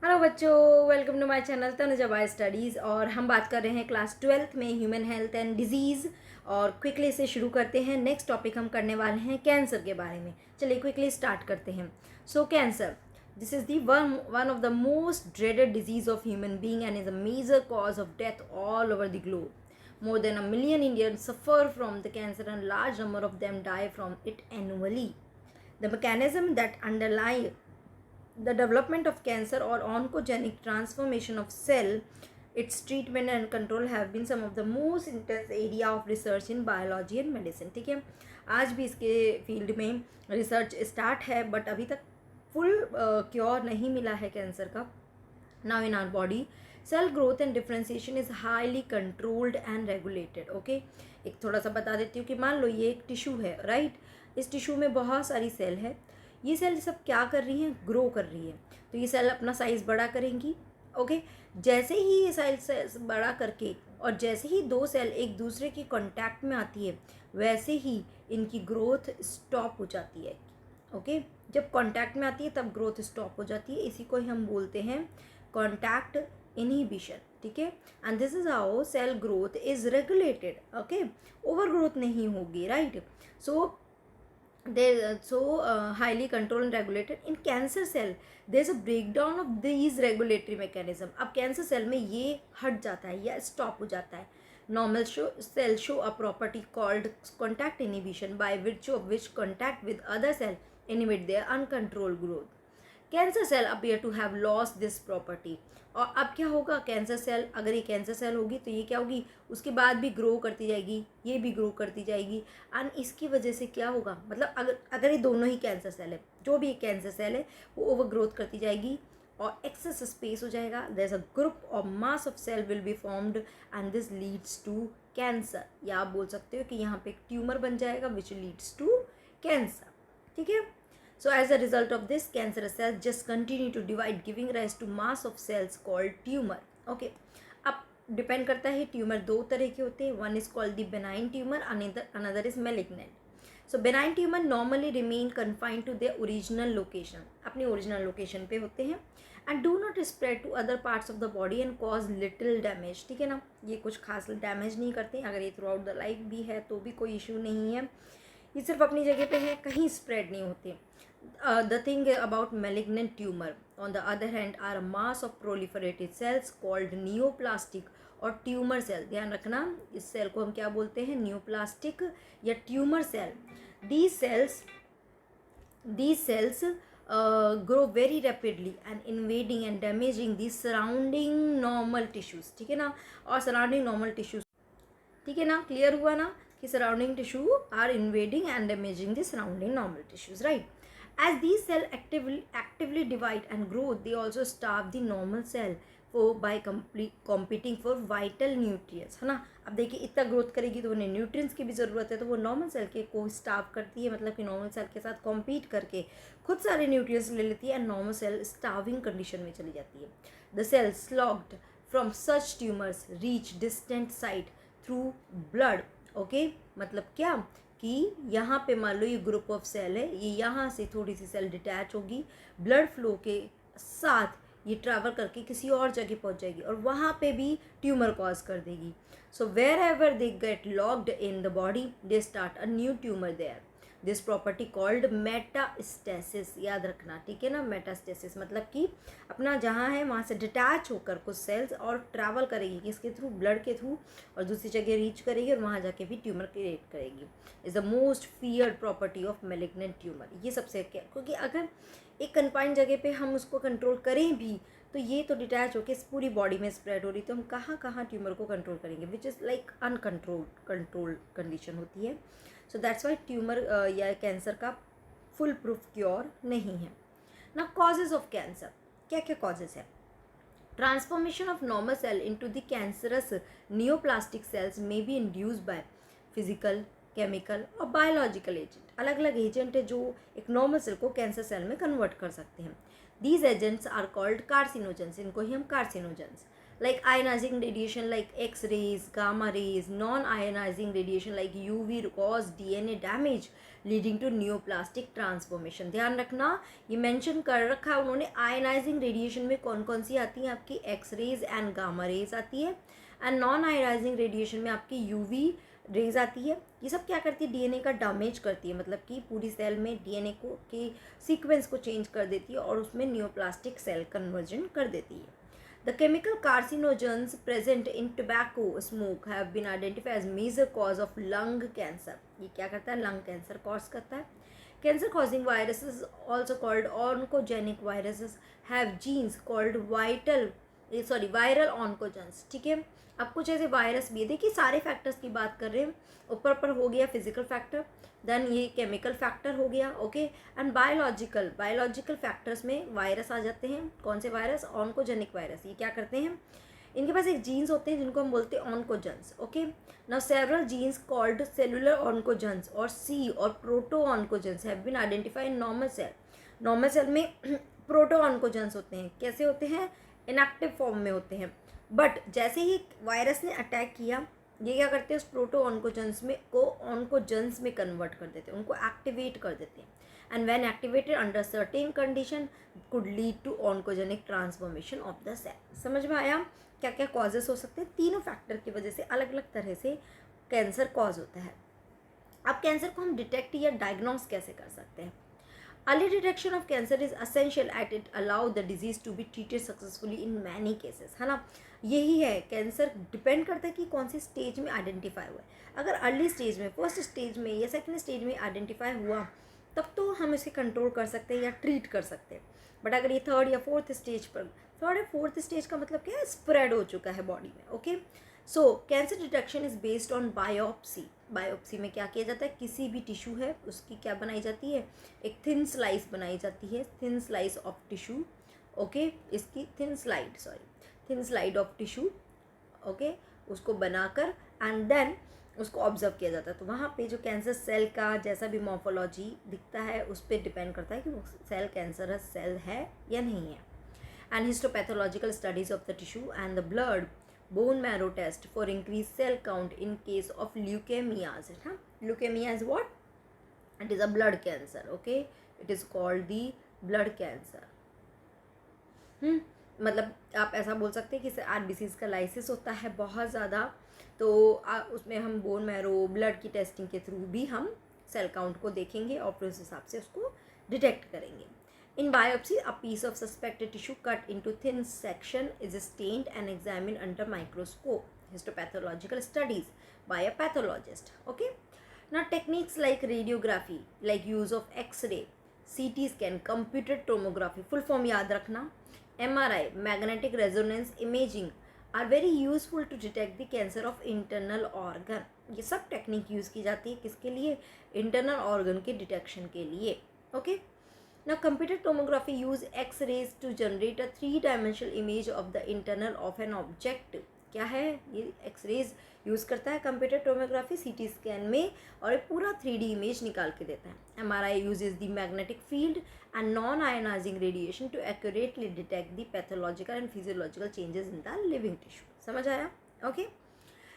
Hello बच्चों, welcome to my channel Tanuja by studies. और हम बात कर रहे हैं क्लास 12th में ह्यूमन हेल्थ एंड डिजीज़। और क्विकली से शुरू करते हैं। नेक्स्ट टॉपिक हम करने वाले हैं कैंसर के बारे में। चलिए क्विकली स्टार्ट करते हैं। So cancer, this is the one of the most dreaded disease of human being and is a major cause of death all over the globe. More than 1 million Indians suffer from the cancer and large number of them die from it annually. The mechanism that underlie the development of cancer or oncogenic transformation of cell, its treatment and control have been some of the most intense area of research in biology and medicine. ठीक है, आज भी इसके field में research start है, but अभी तक full cure नहीं मिला है कैंसर का. Now in our body, cell growth and differentiation is highly controlled and regulated. Okay, एक थोड़ा सा बता देती हूँ कि मान लो ये एक टिश्यू है, राइट. इस टिश्यू में बहुत सारी सेल है. ये सेल सब क्या कर रही हैं? ग्रो कर रही है. तो ये सेल अपना साइज़ बड़ा करेंगी. ओके, जैसे ही ये साइज बड़ा करके और जैसे ही दो सेल एक दूसरे के कांटेक्ट में आती है, वैसे ही इनकी ग्रोथ स्टॉप हो जाती है. ओके, जब कांटेक्ट में आती है तब ग्रोथ स्टॉप हो जाती है. इसी को हम बोलते हैं कॉन्टैक्ट इनहिबिशन. ठीक है, and this is how cell growth is regulated. Okay, over growth नहीं होगी, right. So highly controlled and regulated in cancer cell. There's a breakdown of these regulatory mechanism. अब कैंसर सेल में ये हट जाता है या स्टॉप हो जाता है. Normal cell show a property called contact inhibition, by virtue of which contact with other cell inhibit their uncontrolled growth. Cancer cell appear to have lost this property. और अब क्या होगा? कैंसर सेल, अगर ये cancer cell होगी तो ये क्या होगी? उसके बाद भी ग्रो करती जाएगी, ये भी ग्रो करती जाएगी. एंड इसकी वजह से क्या होगा? मतलब अगर ये दोनों ही कैंसर सेल है, जो भी कैंसर सेल है वो ओवर ग्रोथ करती जाएगी और एक्सेस स्पेस हो जाएगा. देयर इज अ ग्रुप और mass of cell will be formed and this leads to cancer. या आप बोल सकते हो कि यहाँ पे एक ट्यूमर बन जाएगा विच लीड्स टू कैंसर. ठीक है. So as a result of this, cancerous cells just continue to divide, giving rise to mass of cells called tumor. Okay, अब डिपेंड करता है. ट्यूमर दो तरह के होते हैं. One is called the benign tumour, another is malignant. So benign tumour normally remain confined to their original location, अपनी original location पे होते हैं, and do not spread to other parts of the body and cause little damage. ठीक है ना, ये कुछ खास डैमेज नहीं करते. अगर ये थ्रू आउट द लाइफ भी है तो भी कोई इशू नहीं है. ये सिर्फ अपनी जगह पे है, कहीं स्प्रेड नहीं होते. The thing about malignant tumor, on the other hand, are a mass of proliferated cells called neoplastic और ट्यूमर सेल. ध्यान रखना, इस सेल को हम क्या बोलते हैं? न्यूप्लास्टिक या tumour cell. These cells grow very rapidly and invading and damaging the surrounding normal tissues. ठीक है ना, और surrounding normal tissues. ठीक है ना, क्लियर हुआ ना कि surrounding tissue are invading and damaging the surrounding normal tissues, right. As these cells actively divide and grow, they also starve the normal cell by competing for vital nutrients. है ना. अब देखिए, इतना ग्रोथ करेगी तो उन्हें न्यूट्रिएंट्स की भी ज़रूरत है, तो वो नॉर्मल सेल के को स्टार्व करती है. मतलब कि नॉर्मल सेल के साथ कॉम्पीट करके खुद सारे न्यूट्रिएंट्स ले लेती है and normal cell starving condition में चली जाती है. The cell sloughed from such tumours reach distant site through blood. Okay, मतलब क्या कि यहाँ पे मान लो ये ग्रुप ऑफ सेल है, ये यहाँ से थोड़ी सी सेल डिटैच होगी, ब्लड फ्लो के साथ ये ट्रैवल करके किसी और जगह पहुँच जाएगी और वहाँ पे भी ट्यूमर कॉज कर देगी. So wherever they get locked in the body, they start a new tumour there. This property called metastasis. याद रखना, ठीक है ना. मेटास्टेसिस मतलब कि अपना जहाँ है वहाँ से डिटैच होकर कुछ सेल्स और ट्रैवल करेगी किसके थ्रू? ब्लड के थ्रू, और दूसरी जगह रीच करेगी और वहाँ जाके भी ट्यूमर क्रिएट करेगी. Is the most feared property of malignant tumour. ये सबसे क्या, क्योंकि अगर एक कन्फाइंड जगह पे हम उसको कंट्रोल करें भी तो ये तो डिटैच होकर पूरी बॉडी में स्प्रेड हो रही, तो हम कहाँ कहाँ ट्यूमर को कंट्रोल करेंगे, which is like control condition होती है. सो दैट्स वाई ट्यूमर या कैंसर का फुल प्रूफ क्योर नहीं है. ना कॉजेज ऑफ कैंसर, क्या क्या कॉजेज है? Transformation of normal cell into the cancerous neoplastic cells may be induced by physical, chemical और बायोलॉजिकल एजेंट. अलग अलग एजेंट है जो एक नॉर्मल सेल को कैंसर सेल में कन्वर्ट कर सकते हैं. These agents are called carcinogens. इनको ही हम carcinogens. like ionizing radiation like X-rays, gamma rays, non-ionizing radiation like UV cause DNA damage leading to neoplastic transformation. ध्यान रखना, ये मेंशन कर रखा है उन्होंने, आयनाइजिंग रेडिएशन में कौन कौन सी आती है आपकी एक्स-रेज एंड गामा रेज आती है, एंड नॉन आयनाइजिंग रेडिएशन में आपकी यूवी रेज आती है. ये सब क्या करती है, डीएनए का डैमेज करती है, मतलब कि पूरी सेल में डीएनए को के सीक्वेंस को चेंज कर देती है और उसमें न्यूप्लास्टिक सेल कन्वर्जन कर देती है. The chemical carcinogens present in tobacco smoke have been identified as major cause of lung cancer. ये क्या करता है, लंग कैंसर कॉज करता है. Cancer causing viruses also called oncogenic viruses have genes called viral oncogenes. ठीक है, अब कुछ ऐसे वायरस भी है, देखिए सारे फैक्टर्स की बात कर रहे हैं, ऊपर हो गया फिजिकल फैक्टर, देन ये केमिकल फैक्टर हो गया, ओके, एंड बायोलॉजिकल फैक्टर्स में वायरस आ जाते हैं. कौन से वायरस, ऑन्कोजेनिक वायरस. ये क्या करते हैं, इनके पास एक जीन्स होते हैं जिनको हम बोलते हैं oncogenes. Okay, now several genes called cellular oncogenes और सी और proto oncogenes have been identified in normal cell. Normal cell में प्रोटो ऑन्कोजेंस होते हैं, कैसे होते हैं, इनएक्टिव फॉर्म में होते हैं, बट जैसे ही वायरस ने अटैक किया, ये क्या करते हैं, उस प्रोटो ऑन्कोजेंस में कन्वर्ट कर देते हैं, उनको एक्टिवेट कर देते हैं, and when activated under certain condition could lead to oncogenic transformation of the cell. समझ में आया क्या क्या कॉजेस हो सकते हैं, तीनों फैक्टर की वजह से अलग अलग तरह से कैंसर कॉज होता है. अब कैंसर को हम डिटेक्ट या डायग्नोस कैसे कर सकते हैं. Early detection of cancer is essential as it allow the disease to be treated successfully in many cases. है ना, यही है, कैंसर डिपेंड करता है कि कौन सी स्टेज में आइडेंटिफाई हुआ है. अगर अर्ली स्टेज में, फर्स्ट स्टेज में या सेकंड स्टेज में आइडेंटिफाई हुआ, तब तो हम इसे कंट्रोल कर सकते हैं या ट्रीट कर सकते हैं. बट अगर ये थर्ड या फोर्थ स्टेज पर, थर्ड या फोर्थ स्टेज का मतलब क्या है, स्प्रेड हो चुका है बॉडी में. Okay, so cancer detection is based on biopsy. Biopsy में क्या किया जाता है, किसी भी टिश्यू है उसकी क्या बनाई जाती है, एक थिन स्लाइस बनाई जाती है, thin slice of tissue. Okay, इसकी thin slide of tissue, okay, उसको बनाकर एंड देन उसको ऑब्जर्व किया जाता है. तो वहाँ पे जो कैंसर सेल का जैसा भी मॉर्फोलॉजी दिखता है उस पर डिपेंड करता है कि वो सेल कैंसरस सेल है या नहीं है. And histopathological studies of the tissue and the blood bone marrow test for increased cell count in case of leukemias. Leukemia is what? It is a blood cancer. Okay, it is called the blood cancer. मतलब आप ऐसा बोल सकते हैं कि RBCs का lysis होता है बहुत ज़्यादा, तो उसमें हम बोन मैरो ब्लड की टेस्टिंग के थ्रू भी हम सेल काउंट को देखेंगे और फिर उस हिसाब से उसको डिटेक्ट करेंगे. In biopsy, a piece of suspected tissue cut into thin section is stained and examined under microscope. Histopathological studies by a pathologist. Okay. Now, techniques like radiography, like use of X-ray, CT scan, computed tomography, full form याद रखना, MRI, magnetic resonance imaging are very useful to detect the cancer of internal organ. ये सब technique use की जाती है किसके लिए, internal organ के डिटेक्शन के लिए. Okay. Now, computed tomography use X-rays to generate a 3-dimensional image of the internal of an object. क्या है ये, X-rays यूज़ करता है कंप्यूटर टोमोग्राफी CT स्कैन में और एक पूरा 3D इमेज निकाल के देता है. MRI uses the magnetic field and non-ionizing radiation to accurately detect the pathological and physiological changes in the living tissue. समझ आया? Okay.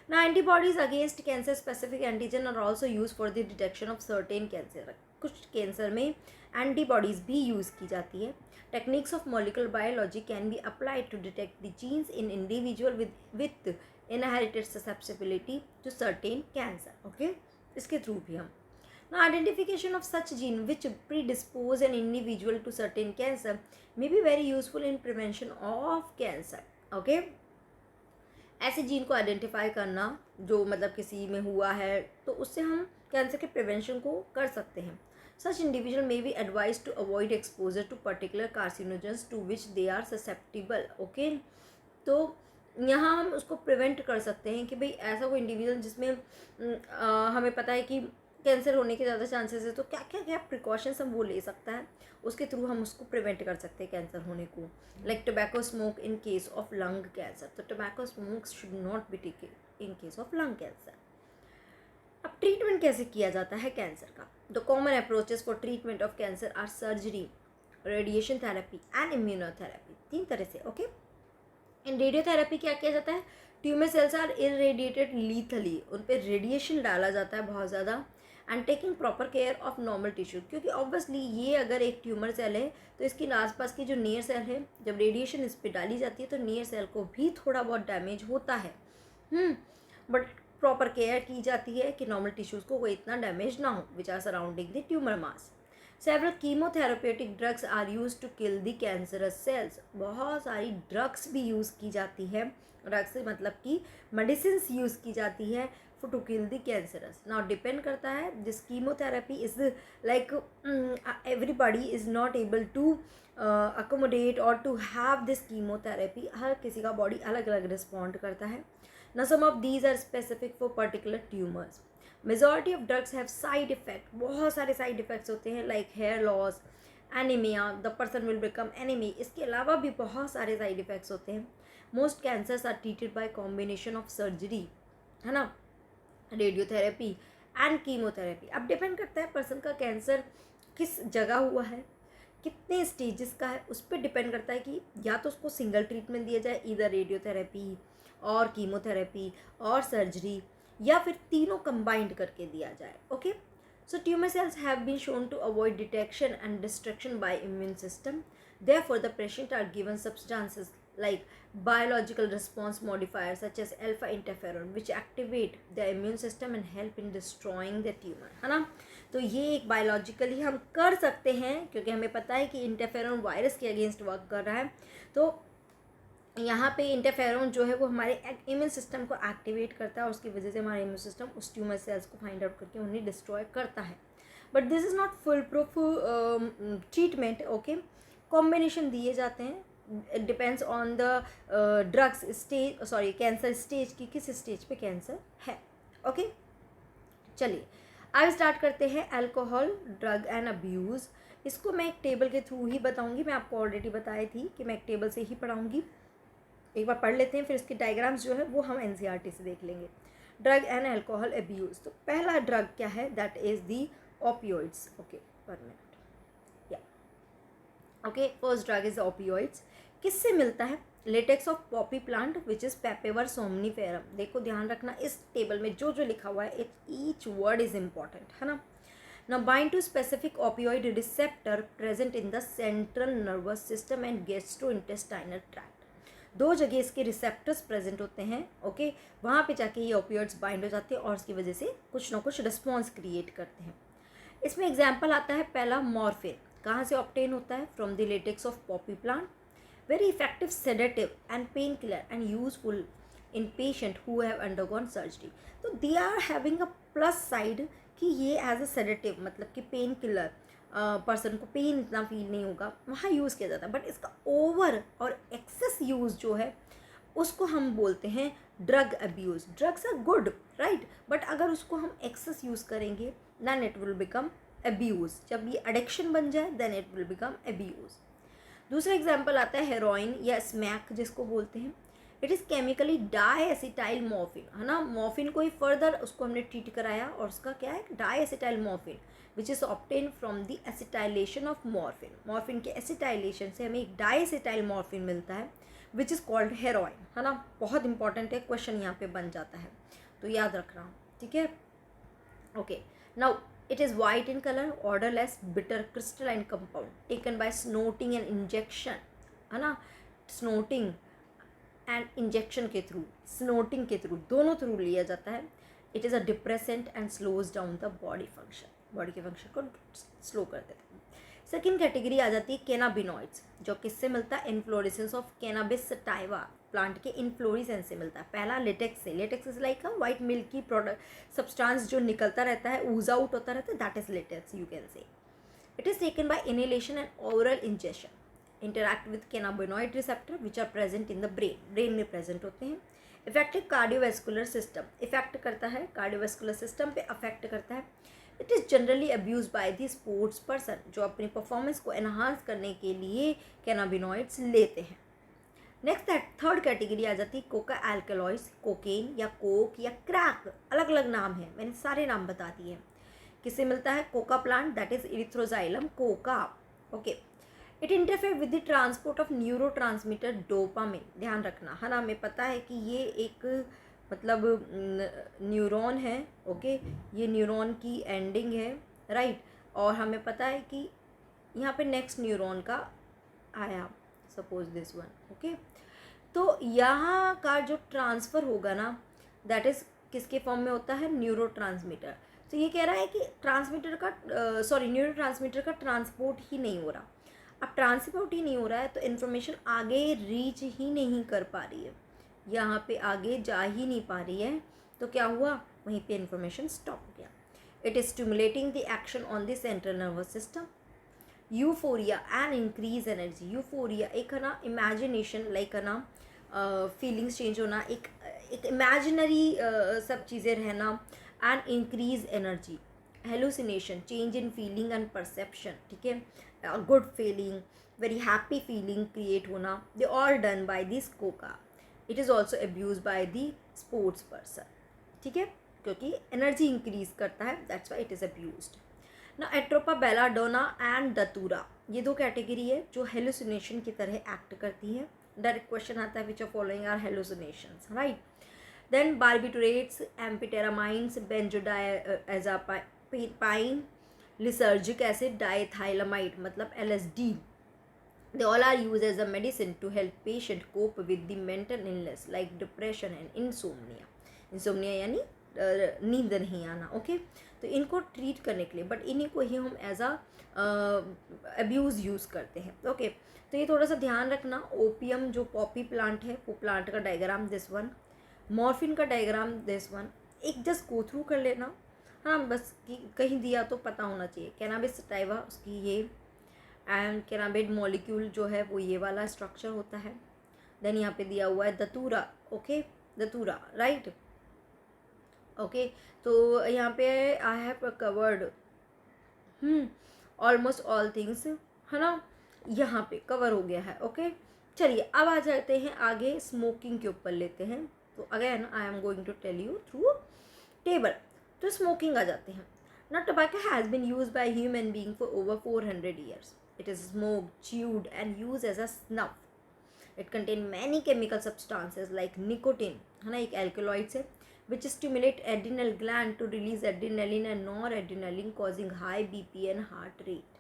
Now, antibodies against cancer specific antigen are also used for the detection of certain cancer. कुछ cancer में antibodies भी use की जाती है. Techniques of molecular biology can be applied to detect the genes in individual with inherited susceptibility to certain cancer. Okay, इसके through भी हम ना identification of such gene which predispose an individual to certain cancer may be very useful in prevention of cancer. Okay, ऐसे gene को identify करना जो मतलब किसी में हुआ है तो उससे हम कैंसर के प्रिवेंशन को कर सकते हैं. Such individual may be advised to avoid exposure to particular carcinogens to which they are susceptible. Okay, तो यहाँ हम उसको प्रिवेंट कर सकते हैं कि भाई ऐसा कोई इंडिविजुअल जिसमें हमें पता है कि कैंसर होने के ज़्यादा चांसेस है, तो क्या क्या क्या प्रिकॉशंस हम वो ले सकता है, उसके थ्रू हम उसको प्रिवेंट कर सकते हैं कैंसर होने को. Like tobacco smoke in case of lung cancer. तो tobacco smoke should not be taken in case of lung cancer. अब ट्रीटमेंट कैसे किया जाता है कैंसर का. The common approaches for treatment of cancer are surgery, radiation therapy and immunotherapy. 3 तरह से. Okay, इन radiotherapy क्या किया जाता है, tumour cells are irradiated lethally, उन पर रेडिएशन डाला जाता है बहुत ज़्यादा, and taking proper care of normal tissue, क्योंकि ऑब्वियसली ये अगर एक ट्यूमर सेल है तो इसके आसपास की जो नियर सेल है, जब रेडिएशन इस पर डाली जाती है तो नियर सेल को भी थोड़ा बहुत डैमेज होता है, बट प्रॉपर केयर की जाती है कि नॉर्मल टिश्यूज़ को कोई इतना डैमेज ना हो which are surrounding the tumour mass. Several chemotherapeutic drugs are use to kill the cancerous cells, बहुत सारी ड्रग्स भी यूज़ की जाती है, ड्रग्स से मतलब कि मेडिसिन यूज़ की जाती है for to kill the cancerous. Now depend करता है, this chemotherapy is like everybody is not able to accommodate और टू हैव दिस कीमोथेरेपी, हर किसी का बॉडी अलग अलग रिस्पॉन्ड करता है। Now some of these are specific for particular tumors. Majority of drugs have side effect, बहुत सारे side effects होते हैं like hair loss, anemia, the person will become anemic. इसके अलावा भी बहुत सारे side effects होते हैं. Most cancers are treated by combination of surgery, है ना, रेडियोथेरेपी एंड कीमोथेरेपी। अब डिपेंड करता है पर्सन का कैंसर किस जगह हुआ है, कितने स्टेजेस का है, उस पर डिपेंड करता है कि या तो उसको सिंगल ट्रीटमेंट दिया जाए, इधर रेडियोथेरेपी और कीमोथेरेपी और सर्जरी, या फिर तीनों कंबाइंड करके दिया जाए। Okay, so tumour cells have been shown to avoid detection and destruction by immune system, therefore the patient are given substances like biological response modifiers such as alpha interferon which activate the immune system and help in destroying the tumor, है ना। तो ये एक biologically हम कर सकते हैं क्योंकि हमें पता है कि इंटरफेरॉन वायरस के अगेंस्ट वर्क कर रहा है, तो यहाँ पे इंटरफेरॉन जो है वो हमारे इम्यून सिस्टम को एक्टिवेट करता है और उसकी वजह से हमारा इम्यून सिस्टम उस ट्यूमर सेल्स को फाइंड आउट करके उन्हें डिस्ट्रॉय करता है। But this is not full proof treatment. Okay, combination दिए जाते हैं, depends on the drugs stage, sorry cancer stage की, किस स्टेज पे कैंसर है। ओके, चलिए अब स्टार्ट करते हैं अल्कोहल ड्रग एंड अब्यूज़। इसको मैं एक टेबल के थ्रू ही बताऊंगी, मैं आपको ऑलरेडी बताई थी कि मैं एक टेबल से ही पढ़ाऊंगी, एक बार पढ़ लेते हैं, फिर इसके डायग्राम्स जो है वो हम एनसीईआरटी से देख लेंगे। ड्रग एंड अल्कोहल अब्यूज़, तो पहला ड्रग क्या है, that is the opioids. Okay, पर मिनट, या okay, first drug is opioids. किससे मिलता है, latex of poppy plant which is papaver somniferum. देखो ध्यान रखना इस टेबल में जो जो लिखा हुआ है, ईच वर्ड इज इम्पॉर्टेंट, है ना। Now bind to specific opioid receptor present in the central nervous system and gastrointestinal tract. दो जगह इसके रिसेप्टर्स प्रेजेंट होते हैं, ओके, वहाँ पे जाके ये ओपियोइड्स बाइंड हो जाते हैं और उसकी वजह से कुछ ना कुछ रिस्पॉन्स क्रिएट करते हैं। इसमें एग्जाम्पल आता है पहला मॉर्फिन, कहाँ से ऑब्टेन होता है, from the latex of poppy plant, very effective sedative and pain killer and useful in patient who have undergone surgery. तो they are having a plus side कि ये एज अ सेडेटिव, मतलब कि pain killer, person को pain इतना feel नहीं होगा, वहाँ यूज़ किया जाता है। बट इसका ओवर और एक्सेस यूज़ जो है उसको हम बोलते हैं drug abuse. Drugs are good, right, but अगर उसको हम एक्सेस यूज़ करेंगे then it will become abuse. जब ये एडिक्शन बन जाए then it will become abuse. दूसरा एग्जाम्पल आता है हेरोइन या स्मैक जिसको बोलते हैं। It is chemically diacetyl morphine, है ना, मॉर्फिन को ही फर्दर उसको हमने ट्रीट कराया और उसका क्या है, diacetyl morphine which is obtain from the acetylation of morphine. Morphine के एसिटाइलेशन से हमें एक डाईएसिटाइल मॉर्फिन मिलता है विच इज़ कॉल्ड हेरोइन, है ना। बहुत इंपॉर्टेंट है, क्वेश्चन यहाँ पे बन जाता है, तो याद रखना, ठीक है। Okay, now it is white in color, odorless, bitter, crystalline compound taken by snorting and injection, है ना, snorting and injection के थ्रू, snorting के थ्रू, दोनों थ्रू लिया जाता है। it is a depressant and slows down the body function, body के function को स्लो कर देता है। सेकेंड कैटेगरी आ जाती है कैनाबिनॉइड्स, जो किससे मिलता है, inflorescence of cannabis sativa plant के इन्फ्लोरेसेंस से मिलता है। पहला लेटेक्स से, latex is like a white milky product substance जो निकलता रहता है, ऊज आउट होता रहता है, that is latex, you can say. It is taken by inhalation and oral injection, interact with cannabinoid receptor which are present in the brain, brain में present होते हैं। इफेक्टिव कार्डियोवैस्कुलर सिस्टम, इफेक्ट करता है cardiovascular system पे affect करता है। It is generally abuse by the sports person, जो अपनी परफॉर्मेंस को एनहांस करने के लिए कैनाबिनॉइड्स लेते हैं। नेक्स्ट थर्ड कैटेगरी आ जाती है कोका एल्कलॉइड्स, कोकेन या कोक या क्रैक, अलग अलग नाम है, मैंने सारे नाम बता दिए हैं। किससे मिलता है, Coca plant that is Erythroxylum Coca, okay. It interfere with the transport of neuro transmitter dopamine, ध्यान रखना है ना, हमें पता है कि ये एक मतलब न्यूरॉन है, ओके, ये न्यूरॉन की एंडिंग है, राइट, और हमें पता है कि यहाँ पे नेक्स्ट न्यूरॉन का आया, सपोज दिस वन, ओके, तो यहाँ का जो ट्रांसफ़र होगा ना, दैट इज़ किसके फॉर्म में होता है, न्यूरो ट्रांसमीटर। तो ये कह रहा है कि ट्रांसमीटर का न्यूरो ट्रांसमीटर का ट्रांसपोर्ट ही नहीं हो रहा। अब ट्रांसपोर्ट ही नहीं हो रहा है तो इन्फॉर्मेशन आगे रीच ही नहीं कर पा रही है, यहाँ पे आगे जा ही नहीं पा रही है, तो क्या हुआ, वहीं पे इन्फॉर्मेशन स्टॉप हो गया। It is stimulating the action on the central nervous system, euphoria and increase energy. Euphoria एक है ना इमेजिनेशन, लाइक है ना फीलिंग्स चेंज होना, एक इमेजिनरी सब चीज़ें रहना, and increase energy, hallucination, change in feeling and perception, ठीक है, good feeling, very happy feeling create होना, they all done by this coca. It is also abuse by the sports person, ठीक है, क्योंकि एनर्जी इंक्रीज करता है, that's why it is abused. ना atropa, belladonna and datura, ये दो category है जो हेलुसिनेशन की तरह एक्ट करती है। डायरेक्ट क्वेश्चन आता है which of following are hallucinations, right. Then barbiturates, amphetamines, benzodiazepine, lysergic acid, diethylamide मतलब LSD, they all are used as a medicine to help patient cope with the mental illness like depression and insomnia. insomnia यानी नींद नहीं आना, okay, तो इनको treat करने के लिए, बट इन्हीं को ही हम एज अ अब्यूज़ यूज़ करते हैं, ओके। तो ये थोड़ा सा ध्यान रखना। ओपियम जो पॉपी प्लांट है, वो प्लांट का डायग्राम दिस वन, मॉर्फिन का डायग्राम दिस वन, एक जस्ट गो थ्रू कर लेना, हाँ, बस कहीं दिया तो पता होना चाहिए। कैनाबिस सटाइवा उसकी ये, एंड कैनाबिड मॉलिक्यूल जो है वो ये वाला स्ट्रक्चर होता है। देन यहाँ पे दिया हुआ है दतूरा, ओके, दतूरा, राइट, ओके। तो यहाँ पे I have covered almost all things, है ना, यहाँ पे कवर हो गया है, ओके। चलिए अब आ जाते हैं आगे, स्मोकिंग के ऊपर लेते हैं। तो again I am going to tell you through table. तो स्मोकिंग आ जाते हैं ना। Tobacco has been use by human being for over 400 years. It is smoked, chewed and use as a snuff. It contain many chemical substances like nicotine, है ना, एक alkaloids है, which stimulate adrenal gland to release adrenaline and noradrenaline causing high BP and heart rate,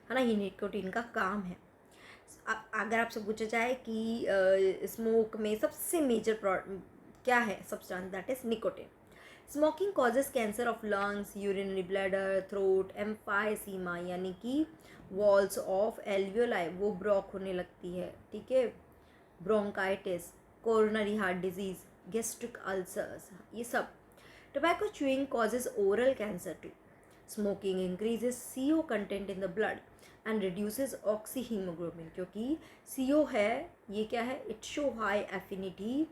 है ना, ये nicotine का काम है। अगर आपसे पूछा जाए कि स्मोक में सबसे मेजर क्या है substance, that is nicotine. Smoking causes cancer of lungs, urinary bladder, throat, emphysema यानी कि वॉल्स ऑफ एल्वियोलाई वो ब्लॉक होने लगती है, ठीक है, bronchitis, coronary heart disease, gastric ulcers, ये सब। Tobacco chewing causes oral cancer too. Smoking increases CO content in the blood and reduces oxyhaemoglobin, क्योंकि CO है, ये क्या है, it show high affinity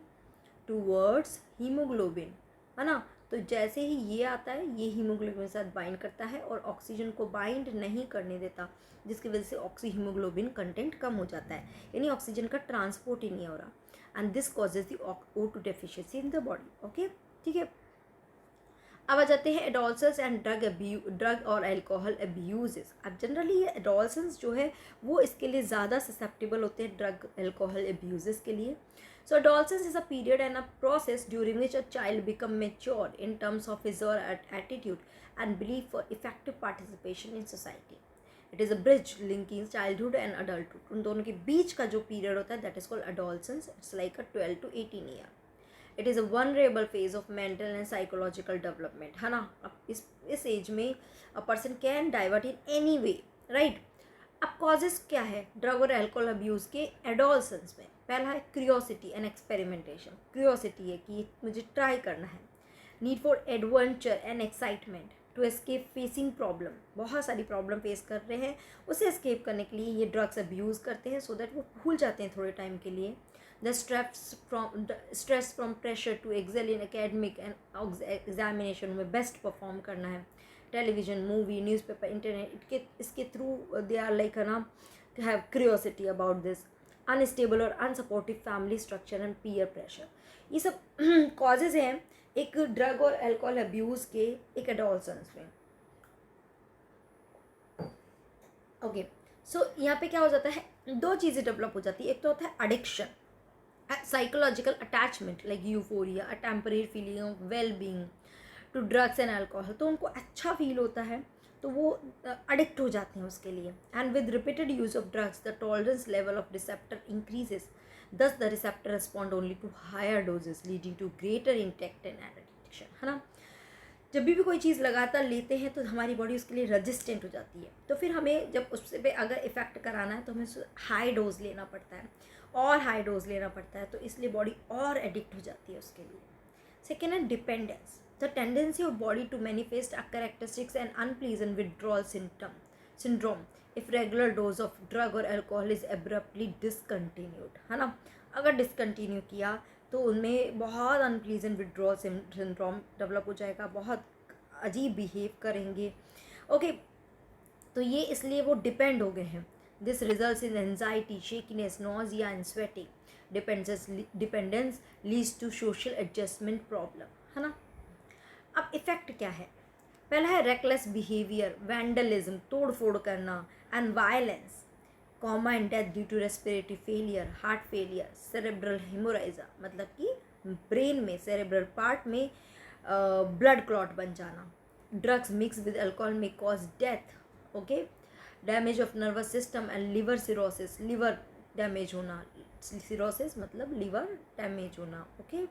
towards haemoglobin, है ना। तो जैसे ही ये आता है, ये हीमोग्लोबिन के साथ बाइंड करता है और ऑक्सीजन को बाइंड नहीं करने देता, जिसकी वजह से ऑक्सी हीमोग्लोबिन कंटेंट कम हो जाता है, यानी ऑक्सीजन का ट्रांसपोर्ट ही नहीं हो रहा, and this causes the O2 deficiency in the body, okay, ठीक है। अब आ जाते हैं एडोलसेंस एंड ड्रग और अल्कोहल अब्यूजेस। अब जनरली ये एडोलसेंस जो है वो इसके लिए ज़्यादा ससेप्टेबल होते हैं ड्रग अल्कोहल अब्यूजेस के लिए। So adolescence is a period and a process during which a child become mature in terms of his or her attitude and belief for effective participation in society. It is a bridge linking childhood and adulthood. उन दोनों के बीच का जो period होता है that is called adolescence. It's like a 12 to 18 year. It is a vulnerable phase of mental and psychological development, है ना। अब इस एज में a person can divert in any way, right? अब कॉजेज़ क्या है ड्रग और अल्कोहल अब्यूज़ के एडोलसेंस में? पहला है क्यूरियोसिटी एंड एक्सपेरिमेंटेशन। क्यूरियोसिटी है कि मुझे ट्राई करना है। Need for adventure and excitement to escape facing problem, बहुत सारी प्रॉब्लम फेस कर रहे हैं, उसे एस्केप करने के लिए ये ड्रग्स अब्यूज़ करते हैं सो दैट वो भूल जाते हैं थोड़े टाइम के लिए। The stress from pressure to excel in academic and examination में बेस्ट परफॉर्म करना है। टेलीविजन, मूवी, न्यूज़पेपर, इंटरनेट, इसके थ्रू दे आर लाइक ना have curiosity about this. Unstable और unsupportive family structure and peer pressure, ये सब causes हैं एक ड्रग और अल्कोहल अब्यूज़ के एक एडोलसेंस में, ओके। सो यहाँ पे क्या हो जाता है, दो चीज़ें डेवलप हो जाती है। एक तो होता है addiction, psychological attachment like euphoria, a temporary feeling of well being to drugs and alcohol. तो उनको अच्छा फील होता है तो वो अडिक्ट हो जाते हैं उसके लिए। And with repeated use of drugs the tolerance level of receptor increases, thus the receptor respond only to higher doses leading to greater intake and addiction, है ना। जब भी कोई चीज़ लगातार लेते हैं तो हमारी बॉडी उसके लिए रजिस्टेंट हो जाती है। तो फिर हमें जब उस पे अगर इफ़ेक्ट कराना है तो हमें हाई डोज लेना पड़ता है, और हाई डोज लेना पड़ता है, तो इसलिए बॉडी और एडिक्ट हो जाती है उसके लिए। सेकेंड है dependence, the tendency of body to manifest a characteristics and unpleasant withdrawal syndrome if regular dose of drug और अल्कोहल इज एब्रप्टली डिसकंटिन्यूड, है ना। अगर डिसकंटिन्यू किया तो उनमें बहुत अनप्लीजेंट विड्रॉल सिंड्रोम डेवलप हो जाएगा, बहुत अजीब बिहेव करेंगे। ओके, तो ये इसलिए वो डिपेंड हो गए हैं। This results in anxiety, shakiness, nausea and sweating. Dependence leads to social adjustment problem, है ना। अब इफेक्ट क्या है? पहला है रेकलेस बिहेवियर, वैंडलिज्म, तोड़ फोड़ करना, and violence, coma and death due to respiratory failure, heart failure, cerebral haemorrhage, मतलब कि ब्रेन में सेरेब्रल पार्ट में ब्लड क्लॉट बन जाना। ड्रग्स मिक्स विद अल्कोहल में cause death, okay. Damage of nervous system and liver cirrhosis, liver damage होना, cirrhosis मतलब liver damage होना, okay.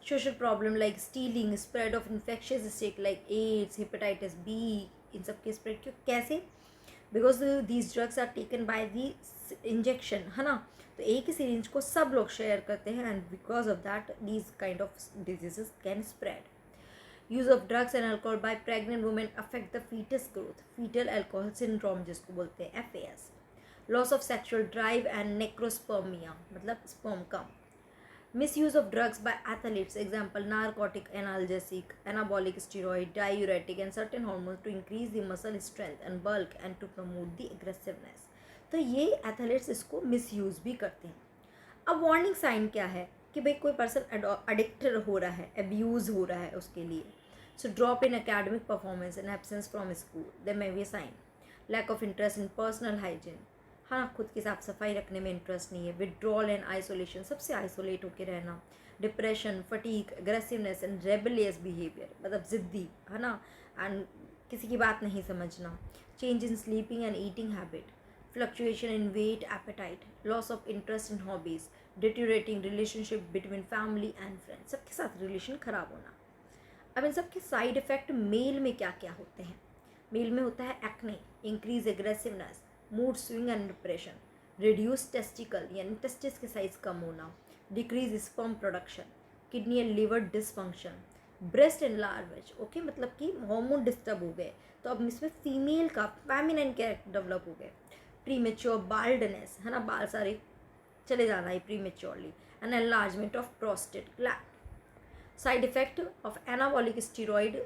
Social problem like stealing, spread of infectious state like AIDS, hepatitis B, इन सब के spread क्यों, कैसे? Because these drugs are taken by the injection, है ना। तो एक ही सिरिंज को सब लोग शेयर करते हैं, and because of that these kind of diseases can spread. Use of drugs and alcohol by pregnant women affect the foetus growth, foetal alcohol syndrome जिसको बोलते हैं, FAS। Loss of sexual drive and necrospermia, मतलब sperm कम। Misuse of drugs by athletes, example narcotic, analgesic, anabolic steroid, diuretic and certain hormones to increase the muscle strength and bulk and to promote the aggressiveness। तो ये athletes इसको misuse भी करते हैं। अब warning sign क्या है कि भाई कोई पर्सन अडिक्टेड हो रहा है, अब्यूज़ हो रहा है उसके लिए। So drop in academic performance and absence from school, there may be sign. Lack of interest in personal hygiene, हाँ, खुद की साफ सफाई रखने में इंटरेस्ट नहीं है। विड्रॉल एंड आइसोलेशन, सबसे आइसोलेट होकर रहना। Depression, fatigue, aggressiveness and rebellious behaviour, मतलब ज़िद्दी, है ना, एंड किसी की बात नहीं समझना। Change in sleeping and eating habit, fluctuation in weight, appetite, loss of interest in hobbies, deteriorating relationship between family and friends, सबके साथ रिलेशन ख़राब होना। अब इन सब के साइड इफ़ेक्ट मेल में क्या क्या होते हैं? मेल में होता है acne, increase aggressiveness, mood swing and depression, reduce testicle यानी टेस्टिस के साइज कम होना, decrease sperm production, kidney and liver dysfunction, breast enlarge, okay, मतलब कि हार्मोन डिस्टर्ब हो गए तो अब इसमें फीमेल का फेमिनिन कैरेक्टर डेवलप हो गए। प्रीमेच्योर बाल्डनेस, है ना, बाल सारे चले जाना है prematurely, and enlargement of prostate gland. Side effect of anabolic steroid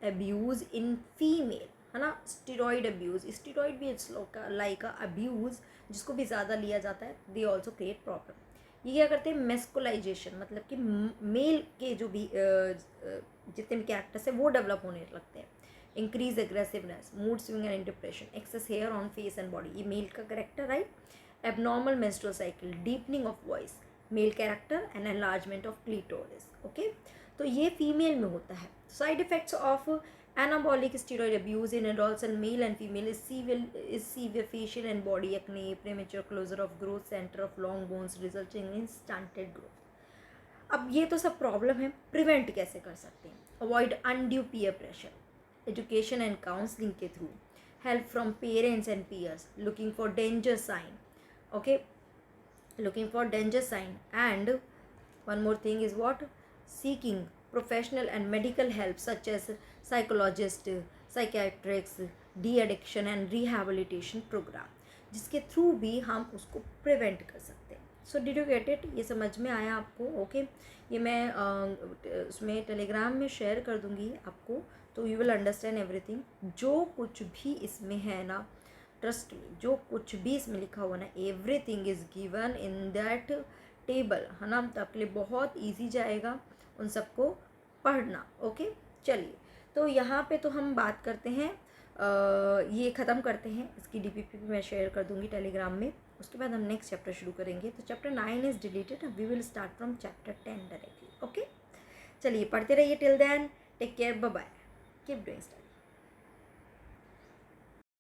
abuse in female, है ना। स्टीरॉयड अब्यूज़, स्टीरॉयड भी इट्स लाइक अब्यूज़, जिसको भी ज़्यादा लिया जाता है, दे ऑल्सो क्रिएट प्रॉब्लम। ये क्या करते हैं? मेस्कुलाइजेशन, मतलब कि मेल के जो भी जितने भी कैरेक्टर्स है वो डेवलप होने लगते हैं। Increase aggressiveness, mood swing and depression, excess hair on face and body, ये मेल का character, right. Abnormal menstrual cycle, deepening of voice, male character and enlargement of clitoris, okay. तो ये फीमेल में होता है। Side effects of anabolic steroid abuse in adults and male and female is severe facial and body acne, premature closure of growth center of long bones resulting in stunted growth। अब ये तो सब problem है, prevent कैसे कर सकते हैं? Avoid undue peer pressure, education and counselling के through, help from parents and peers, looking for danger sign, okay, looking for danger sign, and one more thing is what, seeking professional and medical help such as psychologist, psychiatrists, de-addiction and rehabilitation program, जिसके through भी हम उसको prevent कर सकते हैं। So did you get it? ये समझ में आया आपको? ओके, ये मैं उसमें टेलीग्राम में शेयर कर दूँगी आपको, तो यू विल अंडरस्टैंड एवरीथिंग। जो कुछ भी इसमें है ना, ट्रस्ट मी, जो कुछ भी इसमें लिखा हुआ ना, everything is given in that table, है ना। तो आपके लिए बहुत ईजी जाएगा उन सबको पढ़ना, ओके। चलिए, तो यहाँ पे तो हम बात करते हैं ये ख़त्म करते हैं, इसकी DPP भी मैं शेयर कर दूँगी टेलीग्राम में। उसके बाद हम नेक्स्ट चैप्टर शुरू करेंगे। तो chapter 9 is deleted, we will start from chapter 10 directly. Okay, चलिए पढ़ते रहिए। Till then take care, bye bye, keep doing study.